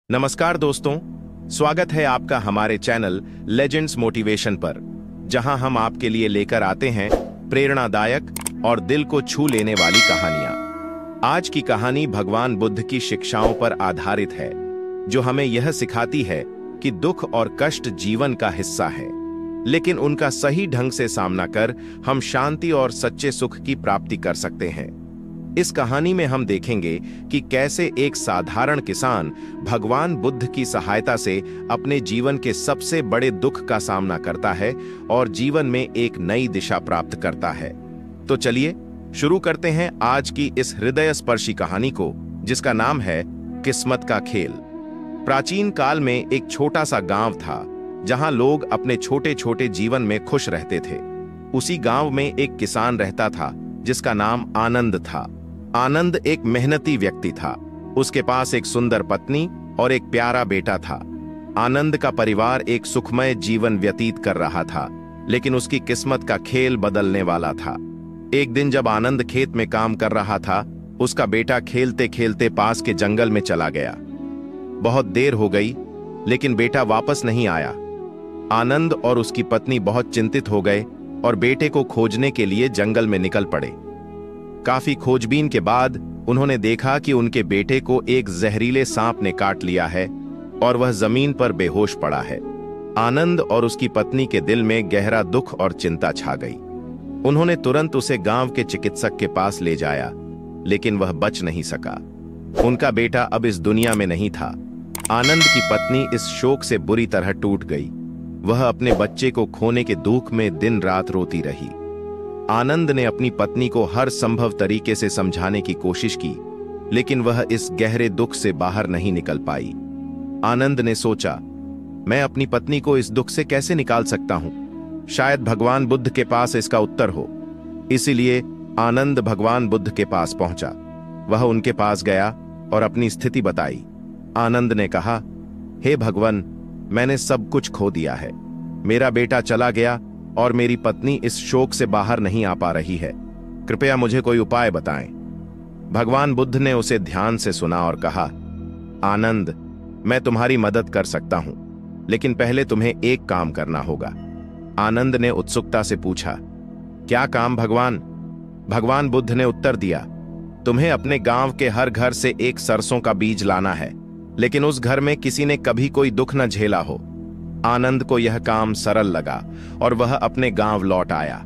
नमस्कार दोस्तों, स्वागत है आपका हमारे चैनल लेजेंड्स मोटिवेशन पर, जहां हम आपके लिए लेकर आते हैं प्रेरणादायक और दिल को छू लेने वाली कहानियां। आज की कहानी भगवान बुद्ध की शिक्षाओं पर आधारित है, जो हमें यह सिखाती है कि दुख और कष्ट जीवन का हिस्सा है, लेकिन उनका सही ढंग से सामना कर हम शांति और सच्चे सुख की प्राप्ति कर सकते हैं। इस कहानी में हम देखेंगे कि कैसे एक साधारण किसान भगवान बुद्ध की सहायता से अपने जीवन के सबसे बड़े दुख का सामना करता है और जीवन में एक नई दिशा प्राप्त करता है। तो चलिए शुरू करते हैं आज की इस हृदयस्पर्शी कहानी को, जिसका नाम है किस्मत का खेल। प्राचीन काल में एक छोटा सा गांव था, जहां लोग अपने छोटे छोटे जीवन में खुश रहते थे। उसी गांव में एक किसान रहता था, जिसका नाम आनंद था। आनंद एक मेहनती व्यक्ति था। उसके पास एक सुंदर पत्नी और एक प्यारा बेटा था। आनंद का परिवार एक सुखमय जीवन व्यतीत कर रहा था, लेकिन उसकी किस्मत का खेल बदलने वाला था। एक दिन जब आनंद खेत में काम कर रहा था, उसका बेटा खेलते खेलते पास के जंगल में चला गया। बहुत देर हो गई, लेकिन बेटा वापस नहीं आया। आनंद और उसकी पत्नी बहुत चिंतित हो गए और बेटे को खोजने के लिए जंगल में निकल पड़े। काफी खोजबीन के बाद उन्होंने देखा कि उनके बेटे को एक जहरीले सांप ने काट लिया है और वह जमीन पर बेहोश पड़ा है। आनंद और उसकी पत्नी के दिल में गहरा दुख और चिंता छा गई। उन्होंने तुरंत उसे गांव के चिकित्सक के पास ले जाया, लेकिन वह बच नहीं सका। उनका बेटा अब इस दुनिया में नहीं था। आनंद की पत्नी इस शोक से बुरी तरह टूट गई। वह अपने बच्चे को खोने के दुख में दिन रात रोती रही। आनंद ने अपनी पत्नी को हर संभव तरीके से समझाने की कोशिश की, लेकिन वह इस गहरे दुख से बाहर नहीं निकल पाई। आनंद ने सोचा, मैं अपनी पत्नी को इस दुख से कैसे निकाल सकता हूं? शायद भगवान बुद्ध के पास इसका उत्तर हो। इसीलिए आनंद भगवान बुद्ध के पास पहुंचा। वह उनके पास गया और अपनी स्थिति बताई। आनंद ने कहा, हे भगवान, मैंने सब कुछ खो दिया है। मेरा बेटा चला गया और मेरी पत्नी इस शोक से बाहर नहीं आ पा रही है। कृपया मुझे कोई उपाय बताएं। भगवान बुद्ध ने उसे ध्यान से सुना और कहा, आनंद, मैं तुम्हारी मदद कर सकता हूं, लेकिन पहले तुम्हें एक काम करना होगा। आनंद ने उत्सुकता से पूछा, क्या काम भगवान? भगवान बुद्ध ने उत्तर दिया, तुम्हें अपने गांव के हर घर से एक सरसों का बीज लाना है, लेकिन उस घर में किसी ने कभी कोई दुख न झेला हो। आनंद को यह काम सरल लगा और वह अपने गांव लौट आया।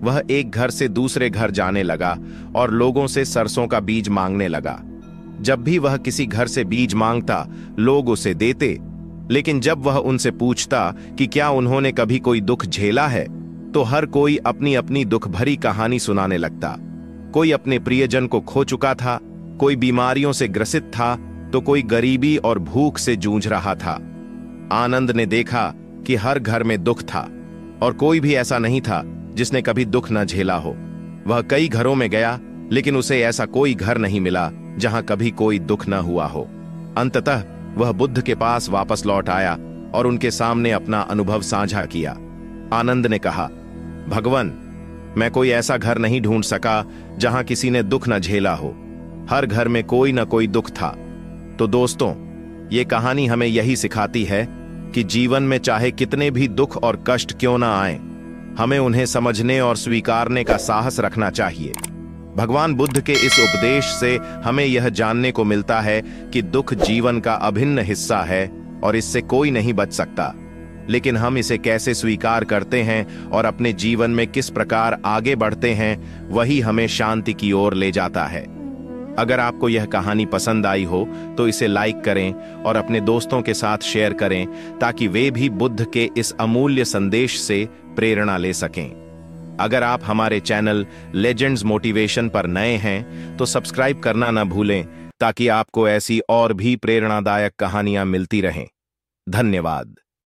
वह एक घर से दूसरे घर जाने लगा और लोगों से सरसों का बीज मांगने लगा। जब भी वह किसी घर से बीज मांगता, लोग उसे देते, लेकिन जब वह उनसे पूछता कि क्या उन्होंने कभी कोई दुख झेला है, तो हर कोई अपनी अपनी दुख भरी कहानी सुनाने लगता। कोई अपने प्रियजन को खो चुका था, कोई बीमारियों से ग्रसित था, तो कोई गरीबी और भूख से जूझ रहा था। आनंद ने देखा कि हर घर में दुख था और कोई भी ऐसा नहीं था जिसने कभी दुख न झेला हो। वह कई घरों में गया, लेकिन उसे ऐसा कोई घर नहीं मिला जहां कभी कोई दुख न हुआ हो। अंततः वह बुद्ध के पास वापस लौट आया और उनके सामने अपना अनुभव साझा किया। आनंद ने कहा, भगवान, मैं कोई ऐसा घर नहीं ढूंढ सका जहां किसी ने दुख न झेला हो। हर घर में कोई न कोई दुख था। तो दोस्तों, ये कहानी हमें यही सिखाती है कि जीवन में चाहे कितने भी दुख और कष्ट क्यों ना आए, हमें उन्हें समझने और स्वीकारने का साहस रखना चाहिए। भगवान बुद्ध के इस उपदेश से हमें यह जानने को मिलता है कि दुख जीवन का अभिन्न हिस्सा है और इससे कोई नहीं बच सकता, लेकिन हम इसे कैसे स्वीकार करते हैं और अपने जीवन में किस प्रकार आगे बढ़ते हैं, वही हमें शांति की ओर ले जाता है। अगर आपको यह कहानी पसंद आई हो तो इसे लाइक करें और अपने दोस्तों के साथ शेयर करें, ताकि वे भी बुद्ध के इस अमूल्य संदेश से प्रेरणा ले सकें। अगर आप हमारे चैनल लेजेंड्स मोटिवेशन पर नए हैं तो सब्सक्राइब करना न भूलें, ताकि आपको ऐसी और भी प्रेरणादायक कहानियां मिलती रहें। धन्यवाद।